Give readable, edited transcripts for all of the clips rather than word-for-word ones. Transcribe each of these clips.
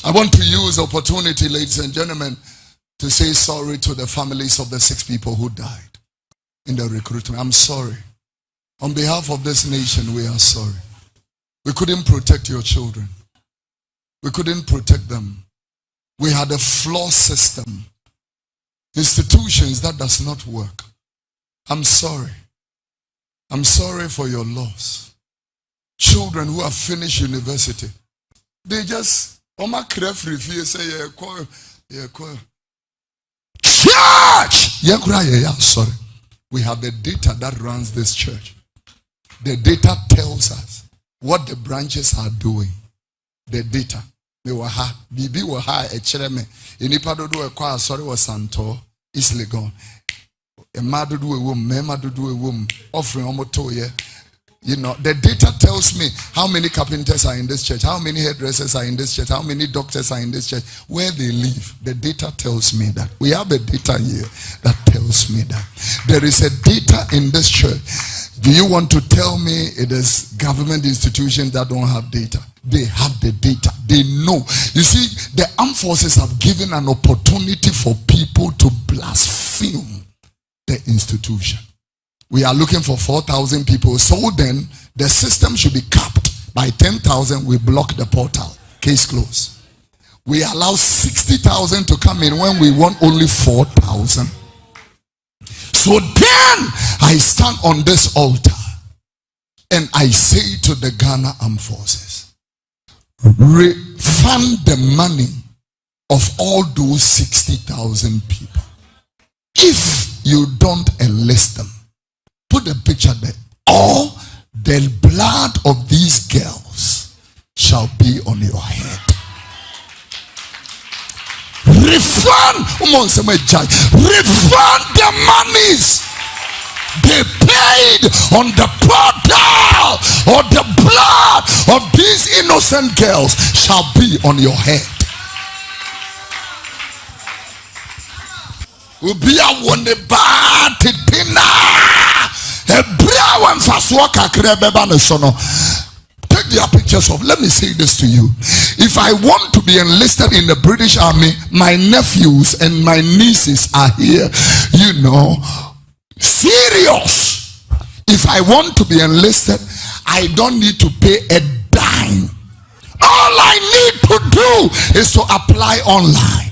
I want to use the opportunity, ladies and gentlemen, to say sorry to the families of the 6 people who died in the recruitment. I'm sorry. On behalf of this nation, we are sorry. We couldn't protect your children. We couldn't protect them. We had a flawed system. Institutions that does not work. I'm sorry. I'm sorry for your loss. Children who have finished university, they just say, church! Sorry. We have the data that runs this church. The data tells us what the branches are doing. The data. They were ha. Bibi were ha a chereme. Inipado do a kwa sorry was santo. Is legon. A madu do a womb, memadu do a womb, offering omotoye. You know, the data tells me how many carpenters are in this church, how many hairdressers are in this church, how many doctors are in this church, where they live. The data tells me that. We have a data here that tells me that. There is a data in this church. Do you want to tell me it is government institutions that don't have data? They have the data. They know. You see, the armed forces have given an opportunity for people to blaspheme the institution. We are looking for 4,000 people. So then, the system should be capped. By 10,000, we block the portal. Case closed. We allow 60,000 to come in when we want only 4,000. So then, I stand on this altar and I say to the Ghana Armed Forces, refund the money of all those 60,000 people. If you don't enlist them, put the picture there. All the blood of these girls shall be on your head. Refund the monies they paid on the portal, or the blood of these innocent girls shall be on your head. Take their pictures of. Let me say this to you. If I want to be enlisted in the British Army, my nephews and my nieces are here, you know, serious. If I want to be enlisted, I don't need to pay a dime. All I need to do is to apply online.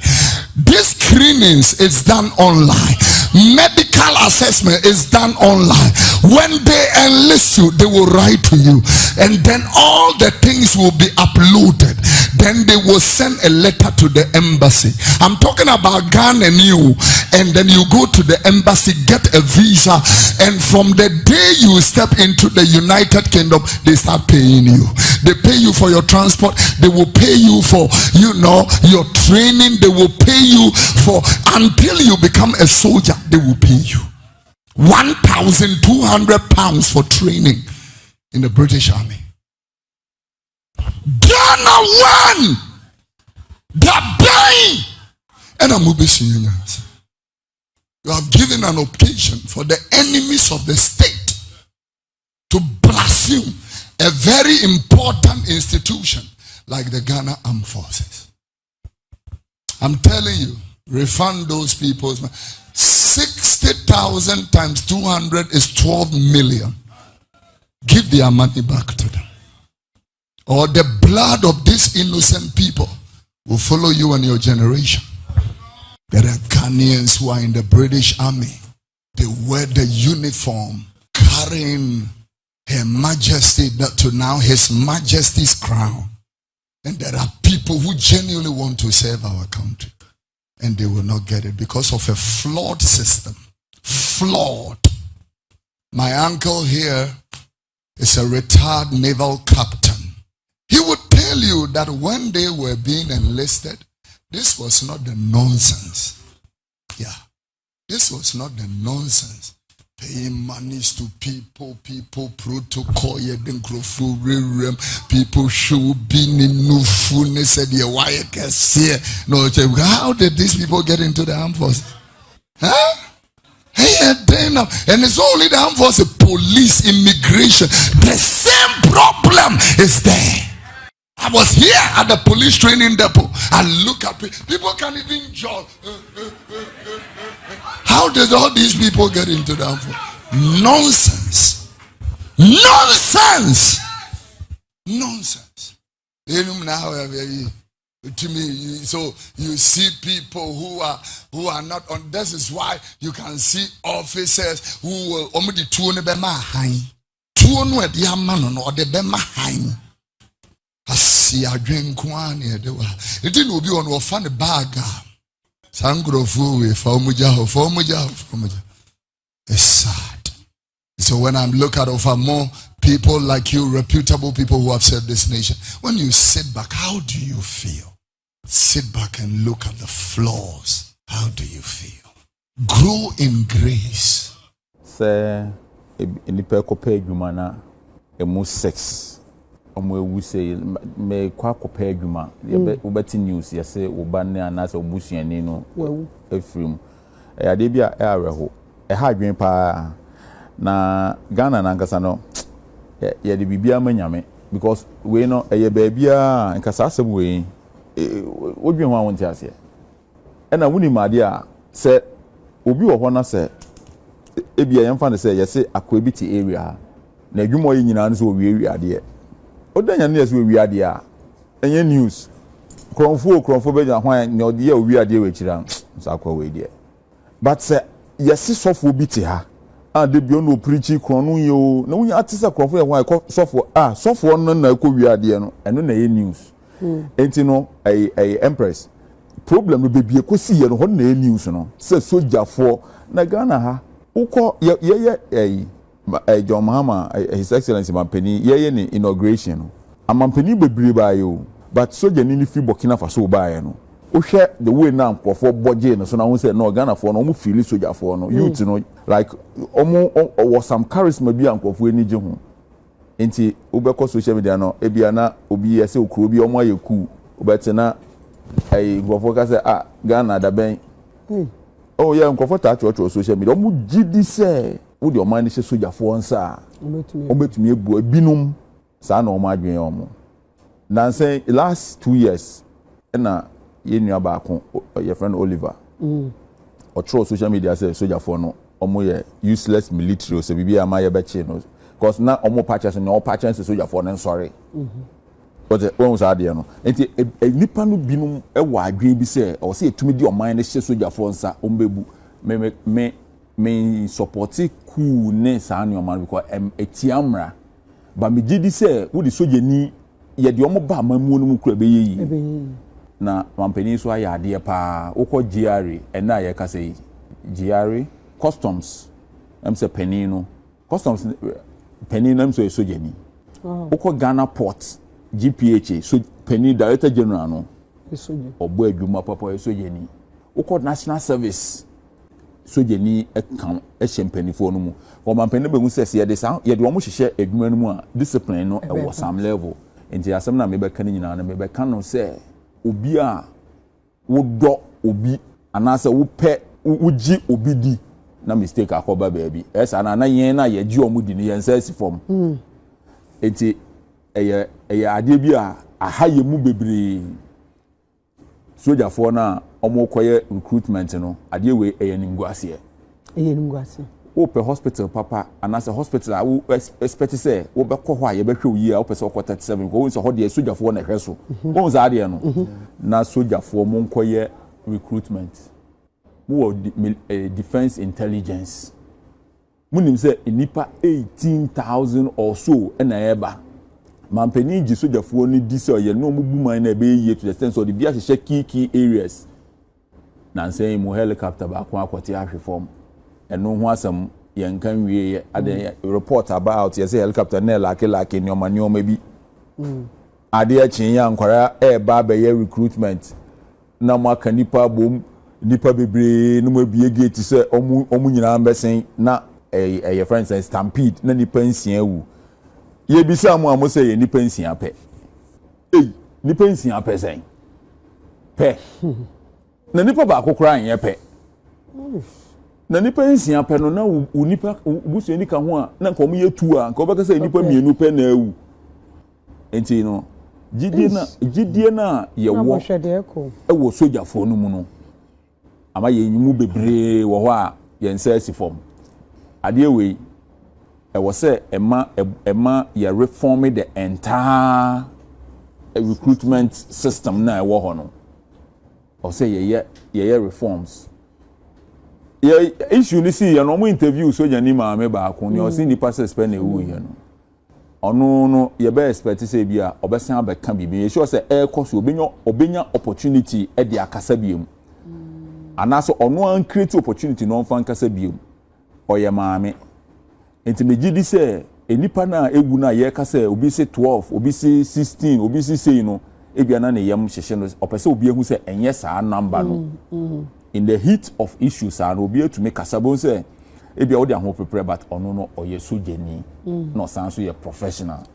This screenings is done online. Medical assessment is done online. When they enlist you, they will write to you, and then all the things will be uploaded. Then they will send a letter to the embassy. I'm talking about Ghana and you, and then you go to the embassy, get a visa, and from the day you step into the United Kingdom, they start paying you. They pay you for your transport. They will pay you for, you know, your training. They will pay you for, until you become a soldier, they will pay you £1,200 for training in the British Army. Ghana won the pay, and I'm you have given an occasion for the enemies of the state to blaspheme a very important institution like the Ghana Armed Forces. I'm telling you, refund those people. 60,000 times 200 is 12 million. Give their money back to them, or the blood of these innocent people will follow you and your generation. There are Ghanaians who are in the British Army. They wear the uniform, carrying Her Majesty to now His Majesty's crown. And there are people who genuinely want to serve our country, and they will not get it because of a flawed system. Flawed. My uncle here is a retired naval captain. He would tell you that when they were being enlisted, this was not the nonsense. Yeah. This was not the nonsense. Paying monies to people, protocol, people should be in said, no, how did these people get into the armed forces? Huh? And it's only the armed forces, police, immigration. The same problem is there. I was here at the police training depot. I look at people can't even jog. How did all these people get into that? Nonsense. Nonsense. Nonsense. To me, so you see people who are not on. This is why you can see officers who will only two on the bema high. Two on where the man or the bema high. I see a drink one here. It didn't be on a funny bag. Sangro fool for muja. It's sad. So when I'm looking at over more people like you, reputable people who have served this nation, when you sit back, how do you feel? Sit back and look at the flaws. How do you feel? Grow in grace. Say, nipa kope adwuma na emu sex. Omo ewu say me kwa kope adwuma. Ubeti news yase uba ne anase obusuani no efrim. Ade bia e areho. E ha adwen pa na Ghana na nkasa no ye de bibia manyame because we no eye baabia nkasa asem we odwen ho awon ti ase e na wuni made a se obi wo ho na se ebia yemfa ne se yese akwa bi ti area na adwumo yi nyina no so wi ade odanya ne yese wi ade a enye news kronfo be jan hwan ne ode ya wi ade we kira so akwa we de but se yese sofo bi ti ha de bio no preachi kronu yo na wunya atisa krofo ye hwan sofo no na ko wi ade no eno na ye news enti no ai empress problem no bebie ko si ye no ho na news no se sojafo na Ghana ha uko ye John Mahama his excellency mampeni ye ni inauguration no amampeni bebre ba yo but soja ni fi Burkina Faso ba ye no uhwe the way na nkofo boje no so na won say no Ghana for no mu feel sojafo no youth no like was some charisma bi nkofo eni je ho enti ubeko social media no ebia na obi yese okuro bi omo ayeku ubetena nkofo ka say Ghana da ben oh yeah nkofo ta cho social media omo gidi say wo de oman ni se sojafo nsa obetumi ebu binum sa na omo adwen omo na say last 2 years na ye nua ba ko your friend Oliver o social media say sojafo no omo ye useless military so bibia ama ye be che no because na omo patches no patches sojafo no sorry but when was ade no enti nipa no binum e wa adwen bi say o say etumi di oman ne hye sojafo nsa ombebu me support ku ne sa ne oman because etiamra ba me gidi say wo di sojani ye de omo ba mamu no mu kura be yi na mampeni so aya ade pa ukọ GRA ena ye ka say GRA customs say penino customs penino so sojani ukọ Ghana port GPH so penny director general no soje obo adwuma papa sojani ukọ national service sojani kan penifo no mu o mampeni be hu say ye de omo hihye adwuma no mu a discipline no e was some level enti asem na me be kan nyina na me be kan no say obi a wodo obi anase wo pe wuji obi di na mistake akoba baabi esa na yen na ye gi omudi ni yen sesi form enti eye ade bi a ahaye mu bebre sojafo na omokoye recruitment no ade we eye nimguase wo pe hospital papa anase hospital a wo expect say wo be ko ho a ye be hwe oyi a wo pe se 37 ko wo se ho de sojafo na hwe so wo za de no na sojafo mo nkoye recruitment wo defense intelligence munim say enipa 18,000 or so na eba mampeni ji sojafo ni di say ye no mo bu man na be ye to the sense of the bia hye key areas na say mo helicopter ba ko akwoti ahwe form eno ho asem yen kan wie ade report about yes helicopter na lake ni omanioma bi ade a chin ya nkwara e ba be ye recruitment na maka nipa bom nipa bebre no mabie gate se omu nyina mbesen na your friends say stampede na nipa nsia wu ye bi sa mo say ye nipa nsia pe nipa nsia pe sen pe na nipa ba kokora anye pe na nipa nsia pe no na nipa busu ni ka ho a na nko mo yetu a nko beka say nipa mienu pe na awu enti no gidie na ye wo e wo soldier fo no mu no ama ye nyimu bebre wo ho a ye nsa asifom ade we e wo se ema ye reform the entire recruitment system na e wo ho no o se ye reforms ye issue ni see ye no mo interview soldier ni ma me ba ko ni o se ni pass spend e wo ye no ono no ye be expect say bia obesan abeka bibi ye sure say air course obenya opportunity e de akasa biem anaso ono an create opportunity no fan kasa biem oye maame enti megidi say enipa na egu na ye kasa obi say 12 obi say 16 obi say no e bia na ne yam hyehye no opese obi ehu say enye saa number no in the heat of issues and obi etumi kasa bon say e bia wo de ho prepare but ono no oye sojani no sanso ye professional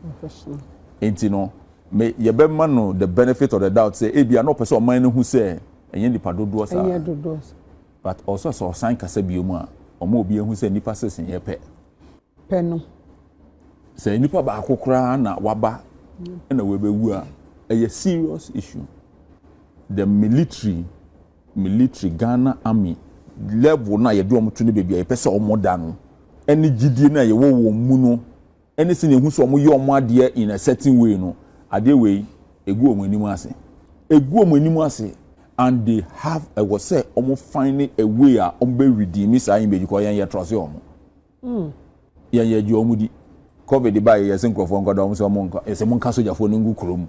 enti no me ye be ma no the benefit of the doubt say e bia no person o man no hu say enye nipa dodo sa but also so sign kasa biom a omo obi ehu say nipa sesen ye pe no say nipa ba akokra na waba na we be wu a a serious issue the military Ghana army level na ye do omoto ne bebia ye pese omoda no eni gidie na ye wo mu no eni se ne hu so omo ye omo ade in a certain way no ade we egu omo animu ase and they have I was say omo find a way a omo be redeem sa yin be ko ye trust omo ye ji omo di covid ba ye se nkofo nkodo omo se omo nka ye se monka sojafo no ngu krom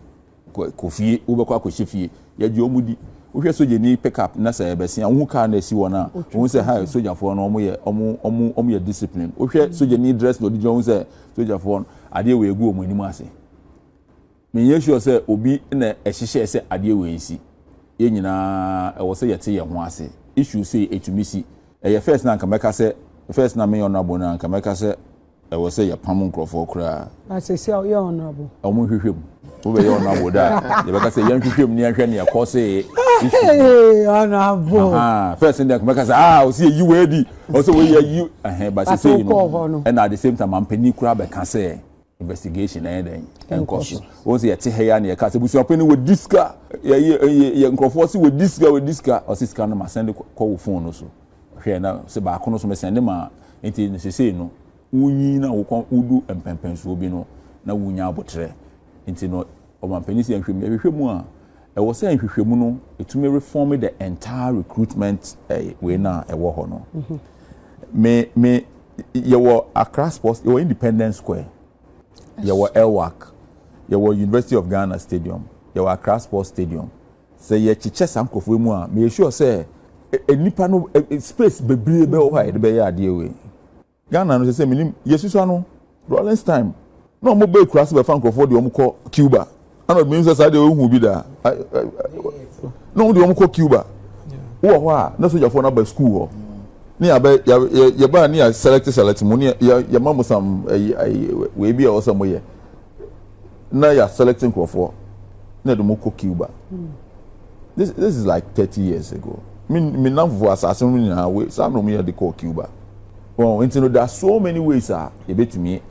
Kofi wo be kwa kwehye ye ji omo di uhwe soje ni pick up na say besia hu ka na si wona hu say ha soja for no omo ye discipline uhwe soje ni dress no di jon say soja for ade we egu omo animu ase me ye sure say obi na ehihye say ade we nsi ye nyina e wo say yete ye ho ase issue say etumi si e ye first na nkameka say first na me honorable na nkameka say e wo say ye pam nkrofo kra asese ye honorable omo hwehwem wo be ye honorable da ye beka say ye hwehwem ni ahwe ne ye ko say honorable first in there come say o see you ready also we you but say you know and at the same time am pani kura be can say investigation then encourse o say yete he ya na ye ka say busu pani we diska ye nkrofo say we diska o say scan na send call phone no so hwe na say ba kono so me send ma enti say no unyi na wo kon udu empempen so obi no na wunya abotre enti no o man pani say hwehwem mu a I was saying hwehwemu no me reform the entire recruitment we na e wo ho no me your Accra Sports your Independence Square your Elwak your University of Ghana Stadium your Accra Sports Stadium say ye chiche sankofo mu a me sure say enipa no space bebre be ho ha e be ya ade we Ghana no say minim yesusu ano Rollins time no mo be kura se be fankofo de omko Cuba Arnold means that they won't be there. No, they won't call Cuba. Oh, no, so you're for number school. Near your bar near select money. Your mom was some way be or somewhere. Now you're selecting for no, the Moko Cuba. This is like 30 years ago. I mean, now for assassin in our way, some of me they call Cuba. Well, there are so many ways, a bit to me,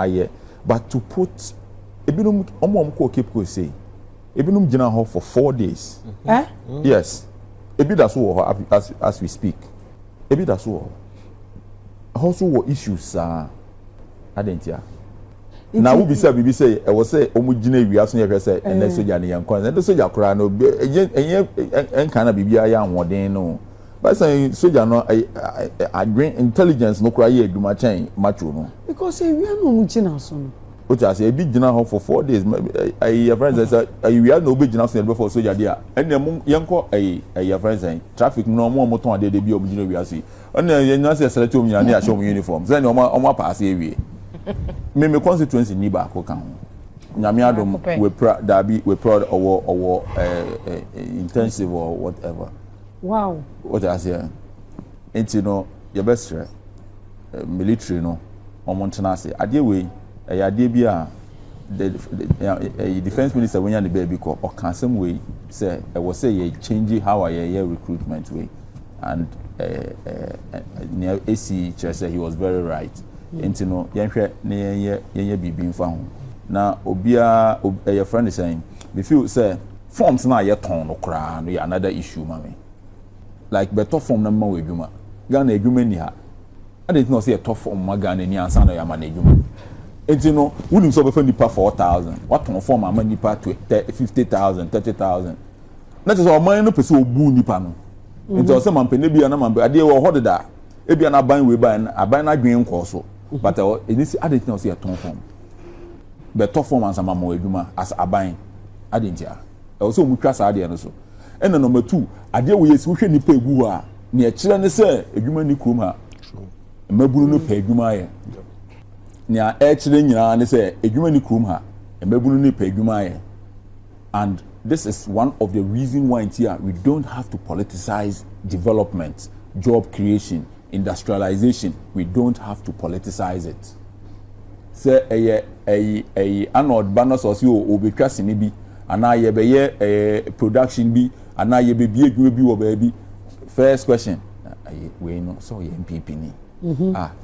but to put a bit of keep go say. Ebinum gina ho for 4 days. Yes. Ebi da so as we speak. Ebi da so. Also what issues adentia. Na wo bi say e wo say omo gina wi aso ye hwe say ene soja ne yankon. Ene soja kora no enka na bibia ya anwoden no. But say soja no intelligence no kora ye aduma chen macho no. Because we are no gina so no. What I say, a big dinner for 4 days. I friends say, we are no big dinner before soldier there. And then young a friends saying, traffic no more motor de be obliged we are see. And then you know, say, select me and show me uniforms. Then on my pass away. Me constituency Niba Kokan. Nyamiadum, we proud or intensive or whatever. Wow. What I say, ain't you know, your best military no, or Montanasi. I deal with. The defense minister when you the baby call or can some way say I was say changing how I recruitment way and near AC chair said he was very right. And you know, bibi found na obia your friend is saying we feel say forms na ye ton no kra no another issue mami like better form na ma we adwuma Ghana adwuma ni ha I didn't know say a tough form ma Ghana ni ansa na ya ma na adwuma enti no wunim so be fa nipa 4,000 what ton form ama nipa 50,000 30,000 na just o man no pese obu nipa no enti o se man pene bia na man ade wo hodeda e bia na ban we ban aban na dwen nko so but it is I didn't know say a ton form better form ansa ma ma adwuma as aban I didn't ya also mutwa sa ade no so and number 2 ade wo yesi wo hwe nipa egu a ne e kire ne se adwuma ni krom ha maburu no pa adwuma ye ne a e kire nyina ne se adwuma ni krom ha maburu no pa adwuma ye and this is one of the reason why here we don't have to politicize development, job creation, industrialization. We don't have to politicize it. Say Arnold banners or so obetwa sini bi ana ye be ye production bi ana ye be bi adwuma bi wo baby. First question we know so ye MPP ni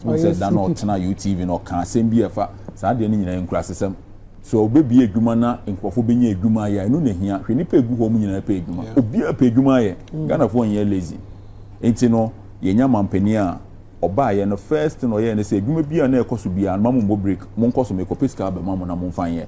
so said that not na UTV no kan asem bi efa sa de ni nyina nkura sesem so obebi adwuma na nkofo benya adwuma ya no na hia hwe nipa egu ho mu nyina pa adwuma obi apa adwuma ye Ghana fo yen lazy enti no ye nya mampani a oba ye no first no ye ne se adwuma bi na ekoso bi an mamu mo break mo nkoso me kopiska ba mamu na mo fan ye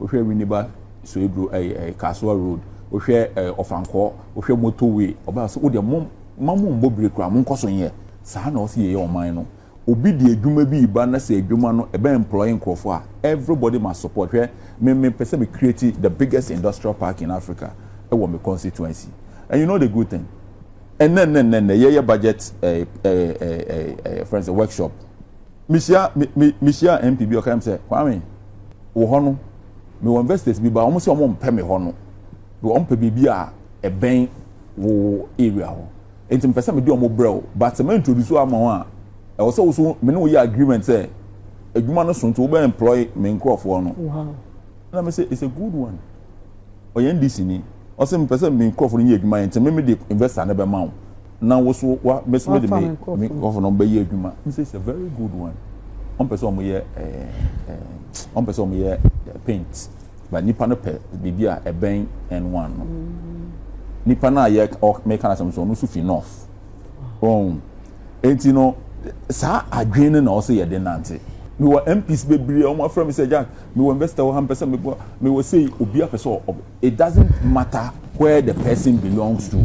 ohwe winiba so edro Kaswa road ohwe ofanko ohwe motorway oba so wo de mamu mo break ra mo nkoso ye sa na o se ye oman no obi di adwuma bi ba na se adwuma no ebe employing crofo a everybody must support me person me create the biggest industrial park in Africa e wo me constituency and you know the good thing and then ye budget friends a workshop misia MPB o kam say kwame wo ho no me wo investors bi ba o mo se o mo mpe me ho no do o mpe bi a ben wo area ho enti person me di o mo brel but me introduce am ho a I was also me no agreement say adwuma no so nto we employ me nkrofo no wow na me say it's a good one oyendisi ni o say me person me nkrofo no ye adwuma enti me dey investor na be ma na wo so wa me so me nkrofo no be ye adwuma me say it's a very good one on person mo ye paint but nipa no pe bibia e ben and one no nipa na ye me kana some so no so fi north enti no sa adwene na also ye de nante me wo MPs bebre o mo afra me say Jack me wo investor wo 100% me wo say obi apeso it doesn't matter where the person belongs to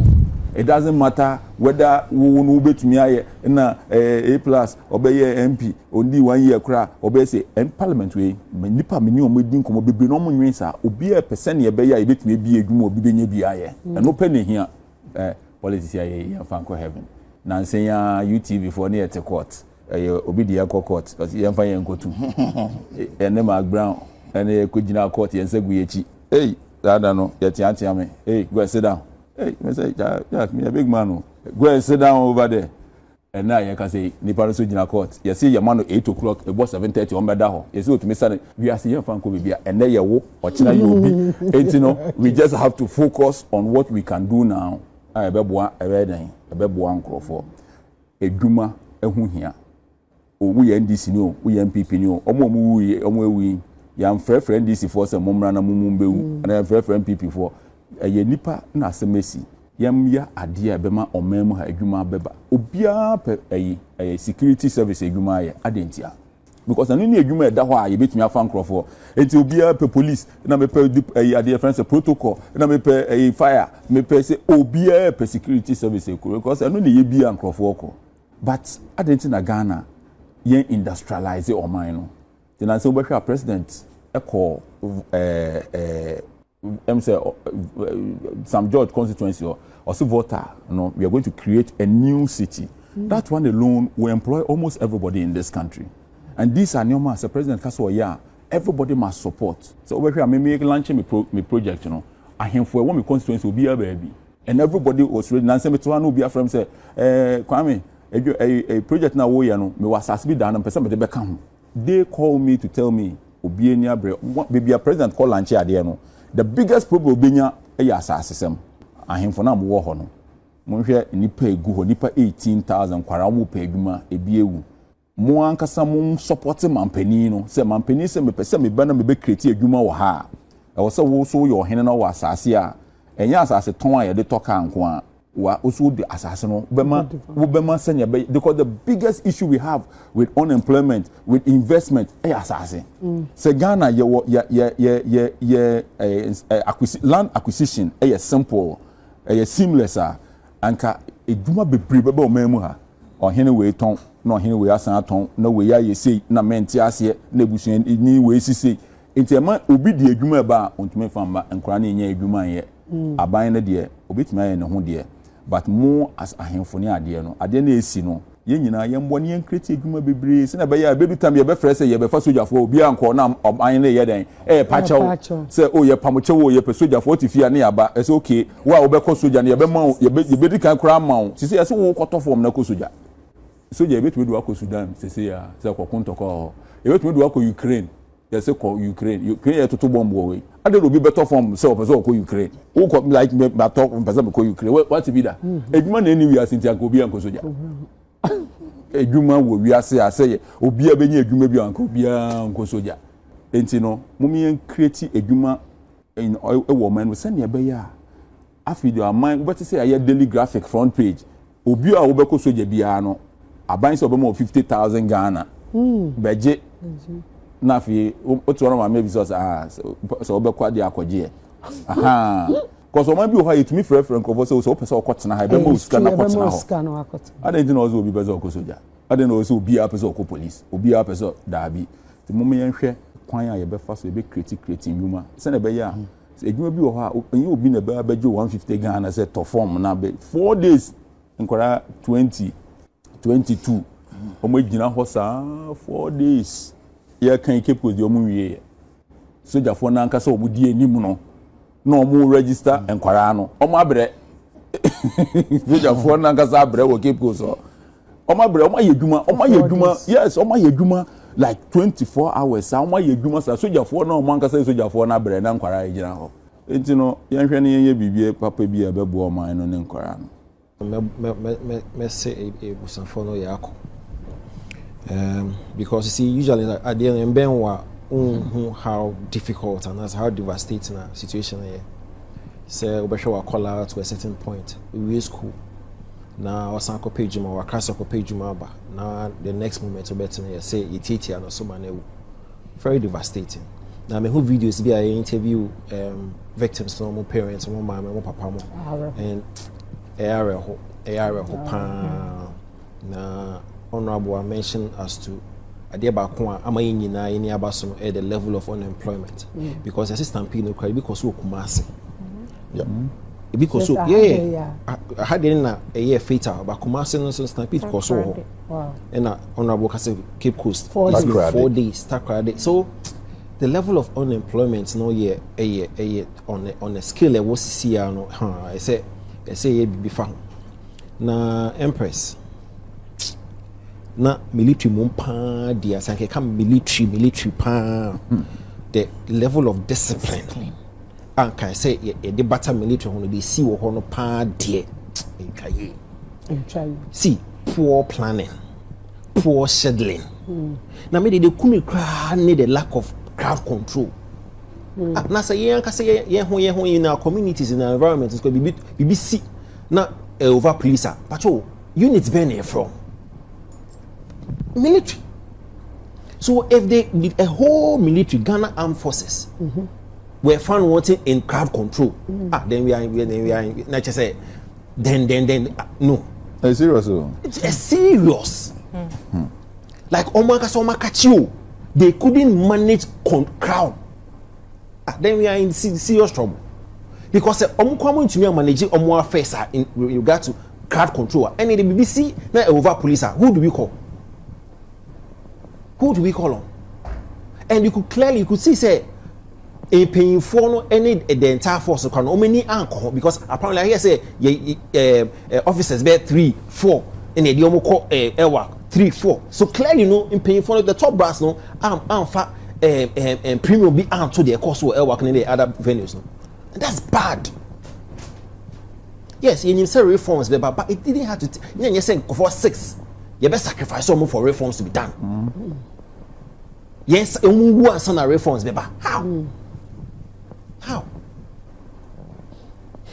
it doesn't matter whether wo no betumi aye na A+ obeye MP ondi 1 year kra obeye say in parliament we nipa me ni o medi nkomo bebre no mo nwen sa obi a person ye be ya betumi bi adwuma obi benya bi aye no pe ne hia politician ye fanko heaven Nonsẹnse UTV for near the court. Obi the court because you find go to. And then Brown and a kujina court and say guyechi. Hey, I don't know. Yet me. Hey, go and sit down. Hey, me say Jack, me a big man. Go and sit down over there. And now you can say Nipano Sujina court. You see your man at 8 o'clock, about 7:30 on Badaho. You see what me say. We are seeing Franco Bibia and there you walk or China you be. You know, we just have to focus on what we can do now. Ebeboa ebedan ebeboa nkrofo edwuma ehu hia owu ye NDC ni o wo ye MPP ni o omo ewu ya mfrefre NDC for se momra na mumumbewu na mfrefre MPP for ye nipa na asemesi yam ya ade a bema omam ha edwuma beba obia pe security service edwuma ye adentia because anu ni edwuma da ho a ye betumi afa nkrofo enti obia pe police na me pe ade friends protocol na me pe fire me pe say obia pe security service because anu ni ye bia nkrofo ko but adenti na Ghana ye industrialize o man no then I say obehwa president e call say some George constituency or so voter no we are going to create a new city that one alone will employ almost everybody in this country. And these are new as a president Kaswa yeah everybody must support. So over here me launching me project you know I him for one me constituency will be a baby and everybody was ready Nonsẹnse me to one be a friend say Kwame a project na wo ya no me was as be down person me dey come they call me to tell me obi eni abre baby a president call launch ade no the biggest problem obenya e ya asasesem ahim for na mo wo ho no mo hwe nipa egu ho nipa 18,000 kwara mo pa adwuma ebi ewu mo ankasa mo support mampani no se mampani se me pese me ba na me be create adwuma wo ha e wo se wo so yo hene na wo asase a enya asase ton a ye de toka nko a wa also the asase no wo bema senya be because the biggest issue we have with unemployment with investment asase se Ghana ye land acquisition simple seamless anka edwuma bebre beba o memu ha ohene we ton na ohene we asan ton na we ya yesi na menti ase na ebusuan ni we sisi entiema obi di edwuma ba ontime famba nkra na nya edwuma ye aban na de obetime aye ne ho de but more as ahemfo ne ade no ade na esi no ye nyina ye mbo ne enkreti edwuma bebre se na be ya bedu tam ye be frɛ se ye be fa sojafo obi anko na aban na ye den pachaw se o ye pamoche wo ye pe sojafo tifia ne yaba e se okay wa wo be kɔ soja ne ye be ma ye be di kan kra ma wo se ye se wo kɔtɔ form na kɔ soja soja be tumi do akɔ Sudan se ya se kɔ kontoko ye be tumi do akɔ Ukraine ye se kɔ Ukraine ye toto bomb wo we ade obi better form se o person kɔ Ukraine wo kɔ like me ba talk person kɔ Ukraine what be that edwuma na anywhere asinti akɔ obi anko soja edwuma wo wi ase aseye obi abenye edwuma bi anko obi anko soja enti no mumi en create edwuma wo man se ne be ya afido aman wo beti say aye daily graphic front page obi a wo be kɔ soja bia no aban se obema 50,000 Ghana beje na fi otu ọ̀rọ̀ ma maybe so so be kwa dia akọje aha cause o ma bi o ha yetumi frefren ko so pese okotena ha be mo uska na kotena ho ade ndi na ozo obi pese okosoja ade na ozo obi a pese okpolice obi a pese daabi ti mo me yenhwe kwan a ye be fa so be create nyuma se na be ya edwuma bi o ha onye obi na be abejo 150 Ghana se to form na be 4 days nkora 2022 o mo gina ho sa 4 days ya kan kepo di omu wie sojafo na nka se obudi anim no na omu register enkwara no omu abre sojafo na nka sa abre wo kepo so omu abre omu ayedwuma yes omu ayedwuma like 24 hours omu ayedwuma sa sojafo na omu nka sa sojafo na abre na nkwara ejina ho enti no yenhwe ne ye bibie papa bi abebo oman no ne nkwara no me say e busafo no yakọ because you see usually at the end how difficult and how devastating a situation here. So we show call out to a certain point. We school now our sanko page ma our class page ma ba now the next moment we better say it and so man very devastating. Now me who videos be I interview victims no parents no mama no papa mo and area pa na Honorable mentioned as to Adeba Amayina in Yabason at the level of unemployment because the system Pino cry because so Kumasi. Because so I had in a year fatal, but Kumasi no stampede because so and Honorable Cape Coast 4 days so the level of unemployment no year a year on a scale that was see no I say be found na Empress na military mumpa dia sanke come military pa the level of discipline and can say the better military when they see wo no pa dia see poor planning poor scheduling na me dey kumi kra need the lack of crowd control na say yen ka say yen ho in our communities in our environment is going BBC na over police patrol units been from military. So if they did a whole military Ghana armed forces were found wanting in crowd control, then we are not just say then no. It's serious. It's serious. Like Omakacho, they couldn't manage crowd. Then we are in serious trouble because coming to me managing more affairs in regard to crowd control. And in the BBC, now over police, who do we call? Who do we call on? And you could see say a paying for no any the entire force can many alcohol because apparently I hear say officers bear 3, 4 and the call 3, 4. So clearly no in paying for the top brass no premium be to their course or working in the other venues no. And that's bad. Yes, in say reforms but it didn't have to you say for 6 you best sacrifice some for reforms to be done. Yes, who want some reforms, baby? How?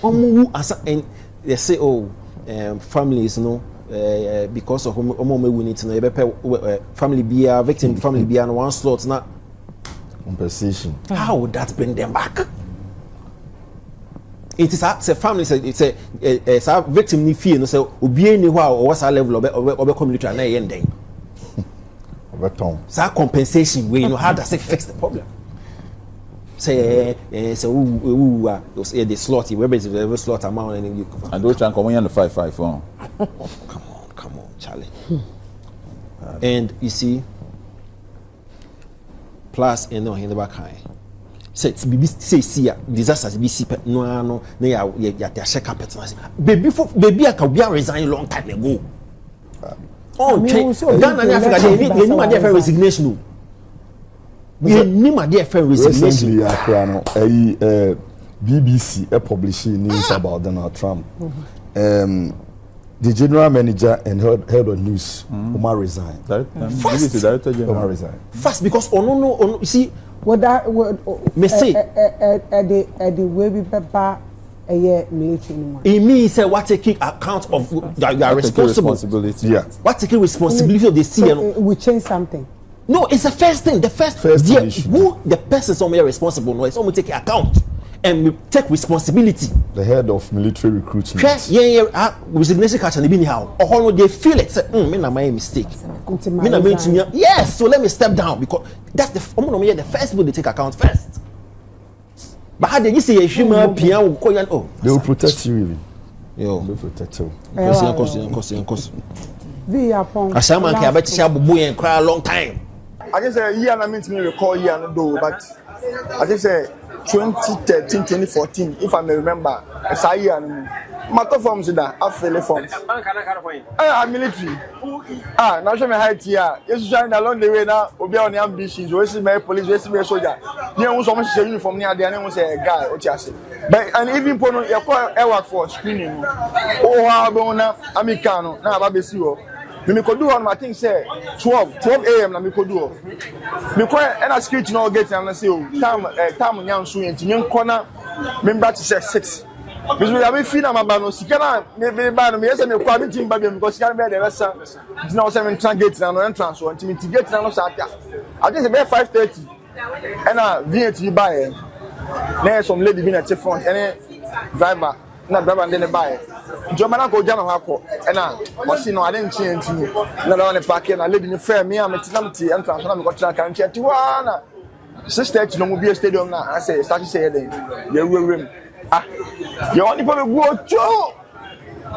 Who and they say, oh, families, you know, because of we need to know, family be a victim, family be on one slot, not compensation. How would that bring them back? It is a family. It's a victim ni fear. No, say obi any or what's our level of community and ending. So compensation way, you know, how does it fix the problem? Say the slot, where is the slot amount and you and those can come on the 5-5 phone. Come on, Charlie. And you see, plus you know in the back high. Say disasters be no ya shake carpet baby I can be resign long time ago. Oh, Ghana and Africa they need my dear friend resignation. They need my dear friend resignation. Recently, BBC publishing news about Donald Trump. The general manager and head of news, Omar resigned. First, Omar resigned. First, because no, you see. What that would say at the way we prepare a year military anymore. It means what taking account of your responsibility. Yeah. What taking responsibility of the CN. We change something. No, it's the first thing. The first who the person somewhere responsible no, it's someone take account and we take responsibility. The head of military recruitment. Resignation catch and be how. Or they feel it. Say, me na my mistake. Yes, so let me step down because that's the first people they take account first. But how did you say a human piano? They will protect you really. Yo, they will protect you. Cost. I Shaman can bet you and cry a long time. I just say year I mean to me recall year and do, but I just say 2013, 2014, if I may remember, as I year matter forms that I feel forms. I'm military. Now show me height here. Yes, shine along the way now. Obi on the ambitions. We see my police. We see my soldier. You know, so much uniform near the end. We say a guy. What you say? But and even for you call work for screening. Oh, how about Americano? Now, Baby, see you. Me could do on my thing say 12 a.m. na me could do. Me quite and I screech no get and I say time young so into me corner member to say 6. Because we have feel am about no sikana me ba no me say me kwa me team ba because can be the rest now 7 gate na no entrance so until me gate na no start. I think about 5:30 and VAT buy na some lady be na front and driver na driver then buy Jomana go jana hako ena osi no ade nchi ntinu na na park na lady ni fair me am tinamti entrance na me go try kan nchi tiwa na 6:30 no mo be stadium na I say start say then ye wewem you only for me go cho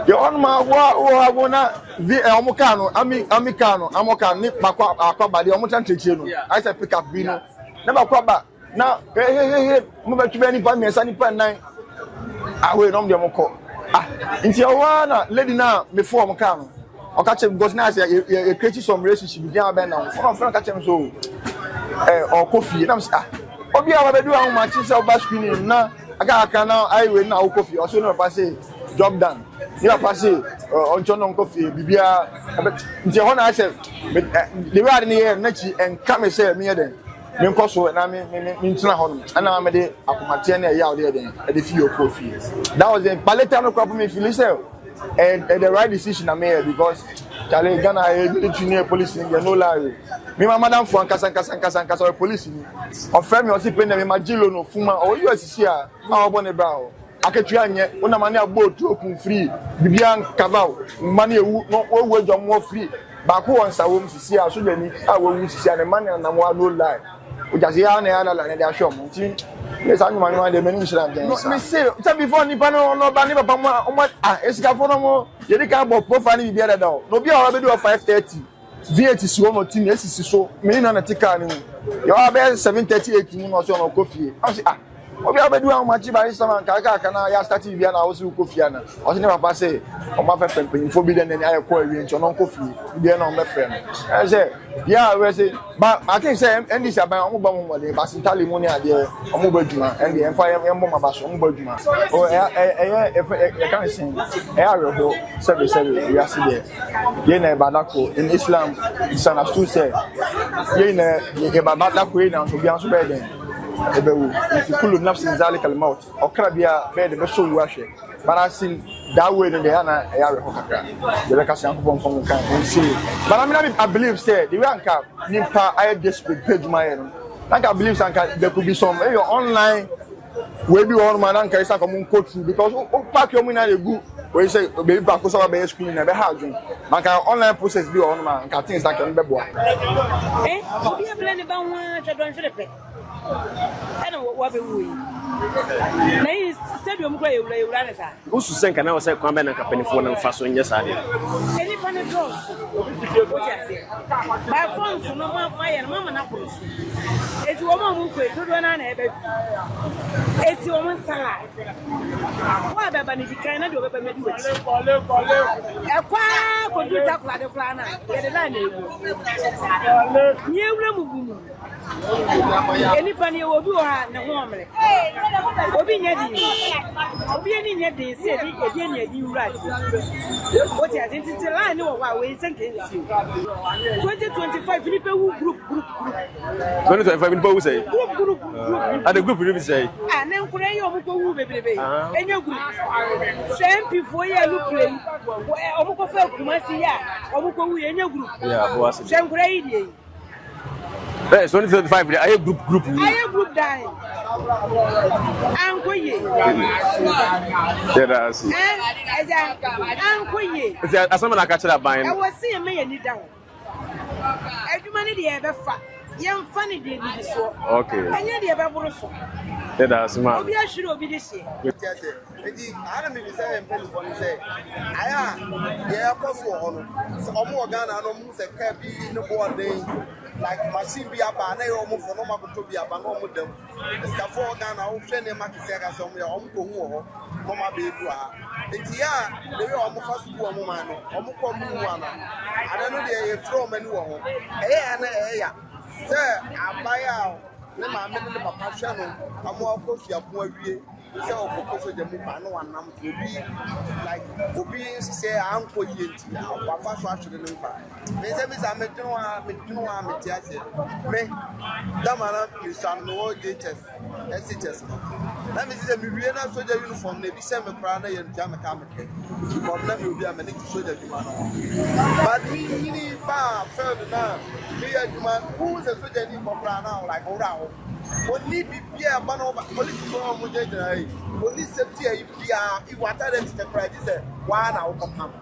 you on ma wa na vi omuka no amikano amoka ni pakwa akwaba de omuta nteche no I say pick up bi no na bakwaba na hey mo ba tube ni pa me sa ni pa nan we no dem ko inti awana lady na before am come o catch him because now say you create some relationship with them ben now friend catch him so or Kofi na say obi a we do am match say back screening na aka na I we na Kofi also no pass job done you pass on John Kofi bibia inti awana say the way in here na chi and come say me then me nko so na me ntina ho no ana me de akomate na ya ode den e de feel Kofi that was the paleta no crop me feel say and the right decision I made because Charlie Ghana military police in no lie me my madam for kasa police ni o fe me o si pe na me magilo no fuma o USC a o bo ne bra o aketua anye una mane abot open free bibia kava mane ewu no wo dwom wo free ba ko on sa wo msisi a so dani a wo msisi a ne mane na mo no lie o just ya na la ne dia show mo tin yes anu manu de many insurance no me say tell before ni pa no ba ni papa mo esika for no mo ye di ka bo profile ni bia da no bia o be do 5:30 VAT si wo mo tin esisi so me na tika ni yo be 7:38 ni no so no Kofi I say obi abedu an machi ba insama kaka na ya start bia na osi Kofi ana o se ne papa say o ma fe pempanyimfo bi den na ayekọ awie ncho no Kofi bia na o mefre no I say yeah we say but I think say ndc aban o mo ba mo mole ba sintali mo ni ade o mo ba djuma and the fire mo ma ba so mo ba djuma o e kan say e arebo service we are see there ye na badako in Islam it's understood say ye na ye badako ye na so bia so be den ebewu kulu nafsin zalika almaut okra bia be de be so wu ahwe bara sin that way no dey na e arebo kakra de be ka se ankopon fon kan see but I believe say the way anka nimpa I desperate page my no I believe anka there could be some your online we be one man anka isa come coach because o pack your money na dey go we say baby back so ba be screen na be hard manka online process be on man anka things that can be boa obi e plan ba ho twadon hwerepe ana wo be wo yi na yi stadium ko yewura ne sa usu senka na wo say kwamba na kapanifo na mfa so nya sa de eni pa ne draws o ti ase ba phones no ma ye no mama na ko si eti wo ma mu ko dodo na na ebe eti wo man sala wa ba ba ni dikan na de wo ba medi wo e kwa ko du ta kula de kula na ye de na na egu ni ewura mu gumu eni pa ni wo bi wo ha ne ho omre obi nya di obi eni nya di se ebi eni adi wura o ti ase titi line wo wa we senke nsi 2025 ni pe wu group 2025 ni pe wu say group and the group ni say na nkure ye omo ko wu bebrebe enya group sempi fo ye lu play omo ko fa kumasi ya omo ko wu enya group yeah bo ase senkure yi die Yes, 2025 I group I group die ankoye yeah that's eja ankoye asama na ka kira ban e wo se me ye ni down aduma ni de e be fa ye mfa ni de bi so okay anya de e be buru so yeah that's ma obi ahiri obi de se edi ana me say empelu for say aya ye akoso ho no so omo Ghana no mu se ka bi no board like machine bi aba na ye omo for no makoto bi aba no omo dem ska for Ghana wo hwe ne makise ga so omo ya omo ko hu ho no ma be du a enti ya de we omo fa su omo ma no omo ko mu hu ana ana no de ye throw mani wo ho na ya se abaya ne ma me ne papa hwe no amo akosu apo awie se okoko so jemu pa no wanam obi like obi say anko yenti afa so atwede ne mpa me se mi sa me tunu a me ti ase me damana mi san no ghs SHS na me se mi wie na soldier uniform na bi se me kra na yenti ameka ameke problem me obi a me ne soldier juma no but ni ba fail na me ya juma who is a soldier ni kra na like ora ho only bibia ba no police for mo jejai police safety ai bia I wata dem te cry say wa na wo pam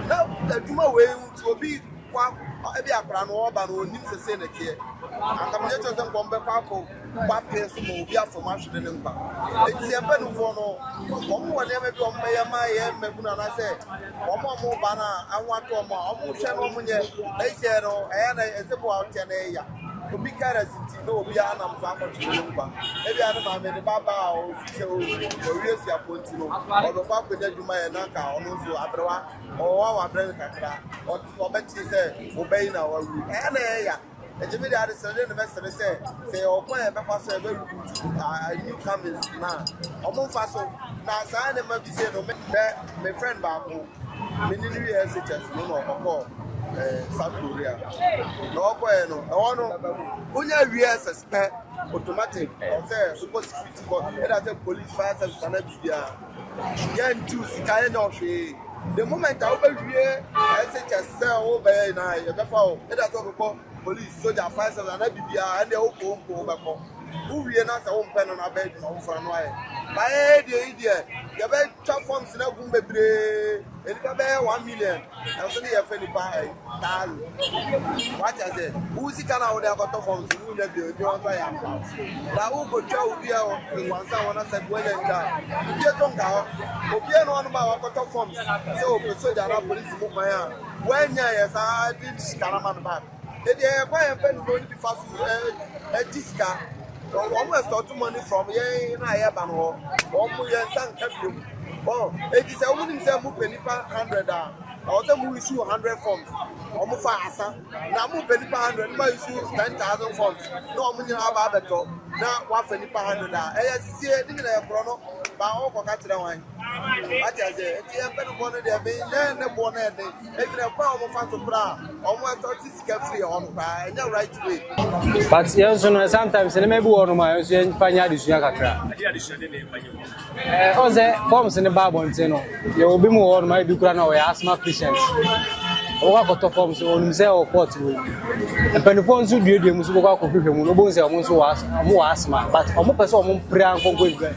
na the juma we obi kwa e bia kra no oba no onim sese na tie aka mo jecho sem ko mbe kwa ko kwa peso mo obi afọ ma hwede ne mpa eti embe no fo no omo wode me bi omo ye ma ye mebu na say omo ba na anwato omo hwe no omo nye e se no e na ezebo out na e ya obi kara sinti no obi anam fa akọtụrụ mba ebi ana ma me de baba o se o ori esi aponti no odo pa kwede djuma ye na ka onu so abrewa o wa abre kakra o beti se obey na wa ru na ya ejimi de ade sere ne mesere se o kwa e be fa so e be ru you come na o mo fa so na sa ne ma bi se no me friend ba ko me ni ni SHS no okọ South Korea. No boy no. I want to we suspect automatic. Say super security for either police, fire service, and everything. Yan two sky no she. The moment I open here, I say just sell over now. You better either police, soldier, fire service, and everything, and they all go back home. Who we na sa pen on our bed no for no ay by the idiot you be chop forms na gum bebre e be 1 million and so dey fe ni pa tal what I say who si kana we dey got forms who dey be o want ya da who go tell we e wan say wana say we dey die you don't go obi no wan ba wa got forms so so dey na police mo pa ya when ya sa did kana man back e dey kwa ya pen go be fast e diska almost start money from here na here ban ho. Omo yen san kabiem. Oh, it is a woman say mu penipa 100 ah. I say mu issue 100 forms. Omo fa asa. Na mu penipa 100 ma issue 10,000 forms. No omo nyina ba beto. Na wa penipa 100 ah. Eh sie ni na e bro no. Ba o ko ka tire wan. Ati aze, eti e pe no bono de be na bono e de. E tire pa omo fa so bra. Omo e to sika free on pa. Enya right way. But yes, sometimes they may be one of my fanya disua kakra. Oze forms in the Bible nteno. You will be more on my dukra na we asthma patients. Owa koto forms on say or 40 we. And penifon so due dem so go akofhwe mu no bo say omo so omo asthma but omo pese omo pray anko go igbe.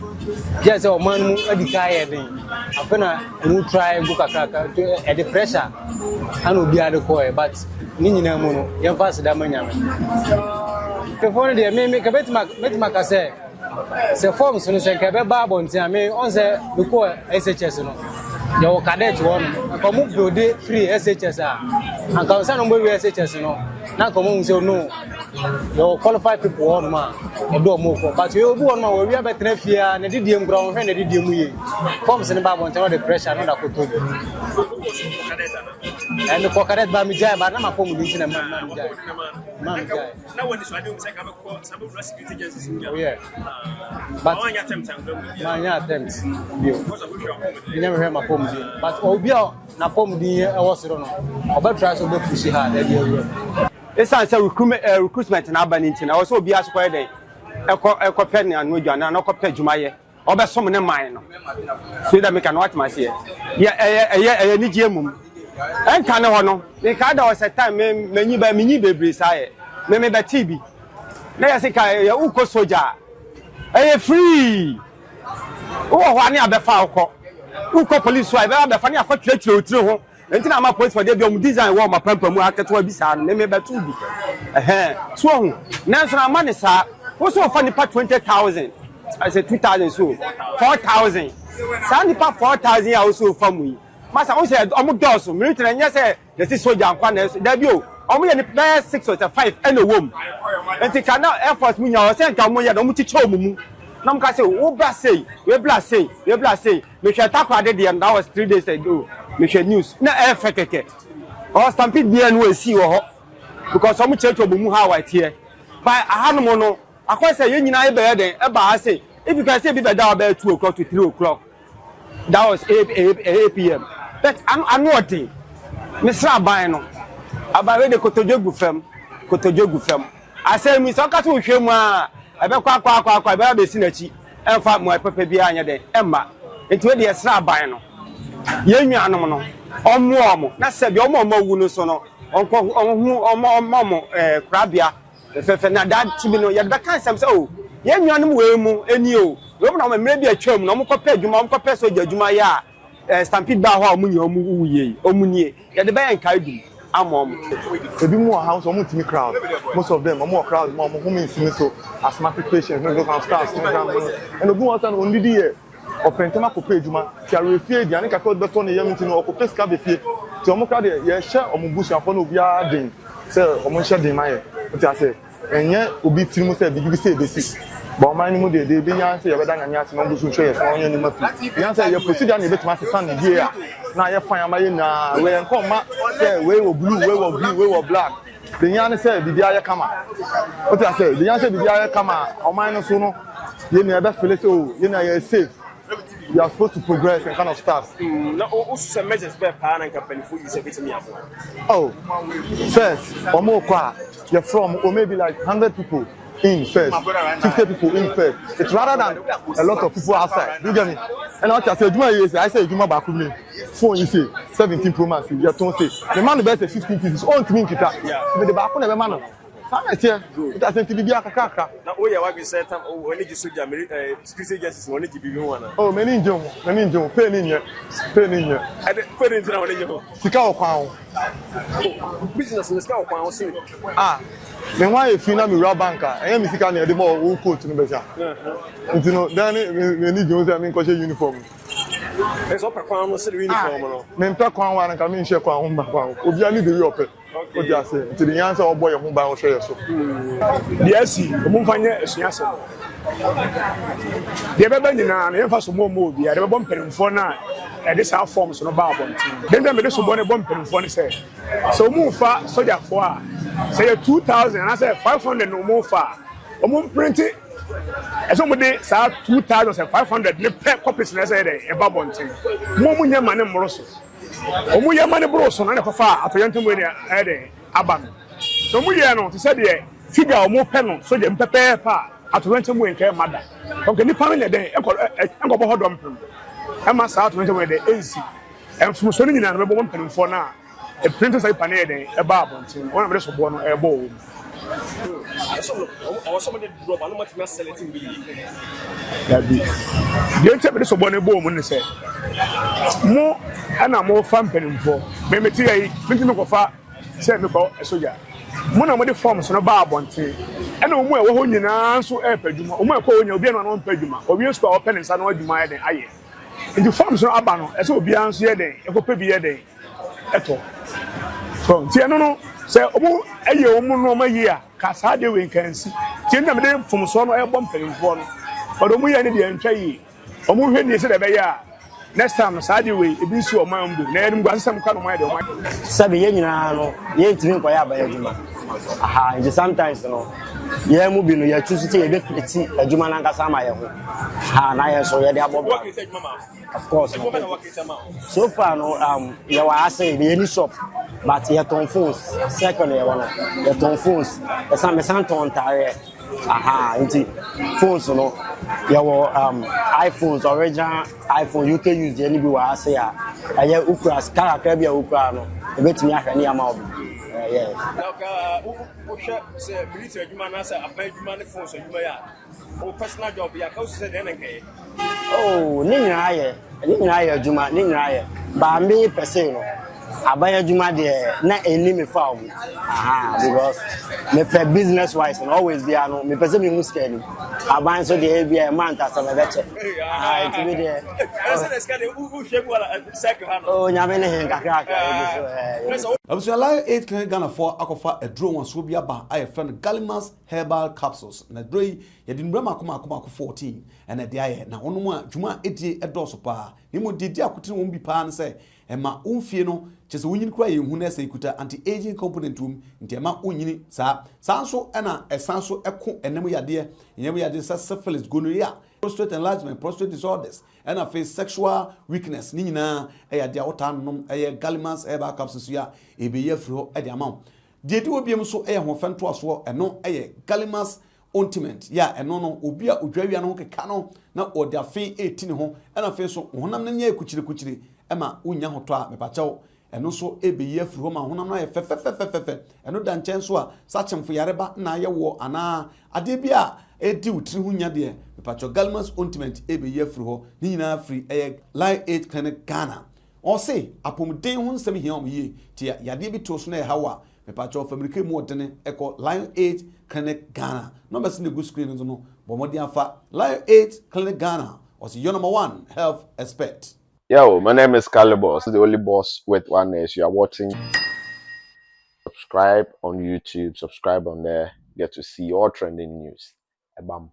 Just say oman mu adika ye den. Afena mu try go kakra e the pressure and obi ade ko but ni nyina mu no ye fast da manyame. Penifon de me ka ka say forms no say ka be Bible ntia me on say because SHS no your cadet one come build free SHS and can say no be SHS no na come say no your qualified people one man e do mo for but you be one man we be better fear na didiem ground when na didiem ye forms in Bible ntia the pressure no da ko to and the cadet ba mi jai ba na ma form din na man jai na when this one say come some security agencies yeah but man attempt you never hear my form but obia na form din e was no oba try so be push hard e dey it's say recruitment na aba ninti na so obia so kwa dey e pen na no dwana na ko pe dwumaye oba som ne man no so that make an what my say yeah ni giemum en kan ho no me ka da was time menyi bebre say me be TV na ya say ka ya uko soja free. Oh, one year before, who call police? I be funny. I got to through. And I'm a police for the design. War my pamper market will be sad. Maybe better to be. So, now money, sir. What's so funny? Part 20,000. I said 2,000. So 4,000. Sandy part 4,000 also from me. Master, I said, I'm a dog. Military, and yes, this is so young. Debut. Only in the best 6 or 5 and a woman. And they cannot effort me. I said, come on, you don't teach home. Nam ka say wo bla say we bla say me hwe takwa de dem that was 3 days ago me hwe news na e fekeke o stampede bia no asi wo ho because some church obomu ha white here by ahanom no akwa say yen nyina e be den e ba ha say if you can say be da about 2 o'clock to 3 o'clock that was 8 p.m. but anu oti me sra ban no aba we de kotojogu fam I say me so ka to hwe mu a ebe kwa ebe be si na chi emfa mo pepe bia anya de emma enti we de esra ban no ye nwanom no omo na se bi omo wu no so no omo krabia fefe na that chibi no ye be kan sam se o ye nwanom we mu eni o we na mo mre bi atwam no mo kopa adwuma mo kopa so adwuma ya stampede ba ho omunye wuye omunye ye de be enka adum Ebi mu house omo timi crowd. Most of them omo crowd mo home in so asthmatic patients no can start and obi won san only here opentema ko page ma ti arefie dia ne kakọ beto ne yam ti no okopes ka be fie ti omo crowd ye hye omo busu afọ no obi a den say omo hye den ma ye ti ase enye obi tirimu say bi say be si but o man ni mu de be yan say ye be da nyanya ase no busu hye ye so onye ni mafi yan say ye procedure na be tuma se san ne die a na ye fan amaye na we enko ma say we wo blue we wo green we wo black the yan say bibia ye kama what I say the yan say bibia ye kama o man no so no ye na be feel say o ye na ye safe you are supposed to progress and kind of stuff na o some measures be pa na company for you say bit me afọ oh first omo kwa you from or maybe like 100 people in first 50 people in first it's rather than a lot of people outside you get me and what I say Juma yes I say Juma back me phone you say 17 pro max you don't say the man the best 15 pieces on to me kita but the back na be man It doesn't to be a kaka. Now, oh, yeah, what you said, when you saw security agencies, when you be one. Oh, many Joe, pen in you. I put it in Sika business in the scout. Ah, then why if you know me rob banker? I am Sika near the more who coach in the better. And you know, then we need you to make a uniform. There's upper crown, uniform. Men pack one and come in, shake one back. Obiani the Europe. o ti ase nti the answer o boy ho ba o hwe so yes o mo fanye esuase de beba nyina na yemfa so mo obi ya de beba mperimfo na e de sa forms no ba abontin den dem de so bo ne bo mperimfo ne say so mo fa soldier fo a say 2000 and I say 500 no mo fa o mo print eso mo de sa 2500 ne pe copies na say de e ba abontin mo nya mane mro so o mu ye mane bro so na ne ko fa atoyento mo ne e de aba no so mu ye no to say de figure o mo pe no so de mpepe pa atoyento mo nke mada okay ni pa no ne de enko bo hodom pem e ma sa atoyento mo de ensi em so ni nyina no be bo mpemfo na e printer say pa ne de e ba abontin wona me so bo no e bo wo somebody drop and not me selecting be that be the ente me so bo ne bo mu ne say mo ana mo fa mpemfo me meti yi me ko fa say me ko soja mo na mo de forms no ba abontin e na omu e wo ho nyina so e padwuma omu e ko onya obi na no padwuma obi so open nsa no adwuma ye den aye the forms no aba no e so obi an so ye den e ko pa bi ye den eto so ti eno no se omu aye omu no ma yi a ka sa de we nkansi ti na me de fom so no e bom mpemfo no odo mu ye ne de antwa yi omu hwe ni se de be ya next time sa de we e bi si o man bu na edum gwa nsam ka no ma de o ma sabe ye nyina no ye ntimi nko ya ba ya djuma aha nje sometimes no ye mu bi no ya choose ti ye be peti adwuma na nkasa ma ye ho ha na ye so ye de abobo of course so far no ye wa ase ye ni shop but ye ton phones second ye wana ye ton phones e san me san ton tare aha nti phones no ye wo iPhones original iPhone UK use ye ni bi wa ase ya aye ukra skara ka bia ukra no e betimi ahwe ne ama obi yeah now say military adwuma na say afa adwuma ne phone so adwuma ya o personal job ya ka say den nke oh ni nyina ye adwuma ni nyina ye ba me person no abaya adwuma de na enemy fa o aha because me for business wise and always be ano me person me muska ni aban so de bia man ta sama beche ah it be there say the scan who shake wala cycle ha no oh nyame ne hen kakra Abusua Lion 8 kan Ghana for akofa edro won so bia ba aye friend Galimas herbal capsules na edro yi ye din brama akoma 14 and de aye na ono mu adwuma edie edoso pa ni mo didi akotire won bi pa ne se e ma umfie no chese wonyini kura ye hu na se ikuta anti aging component tum nti e ma onyini sa nso e na esan so eko enemu yade sa syphilis gonorrhea prostate enlargement prostate disorders and a face sexual weakness ni nyina e ya de awota nom e Galimas herbal capsules ya e be ye fro e de amount de di obiem so e ho fento aso eno e Galimas ointment ya eno no obi a odwawia no keka no na ode afen 18 ho and a face so honam na nya kuchire ema unya hoto a mepachew eno so ebe ye fro ma honam na ye fefefefefe eno da nchen so a sachemfo yareba na ye wo ana ade bia edi utri hunya de mepachew Galimas ointment ebe ye fro ni nyina free Line 8 clinic Ghana o say apomden hu nsem hia om ye ti yade bi to so na ye hawa mepachew family mu odene eko Line 8 clinic Ghana number sin the good screen no bomodi afa Line 8 clinic Ghana was your number 1 health expert. Yo, my name is Calibos, the only boss with one is you are watching. Subscribe on YouTube, subscribe on there, get to see all trending news. Bam.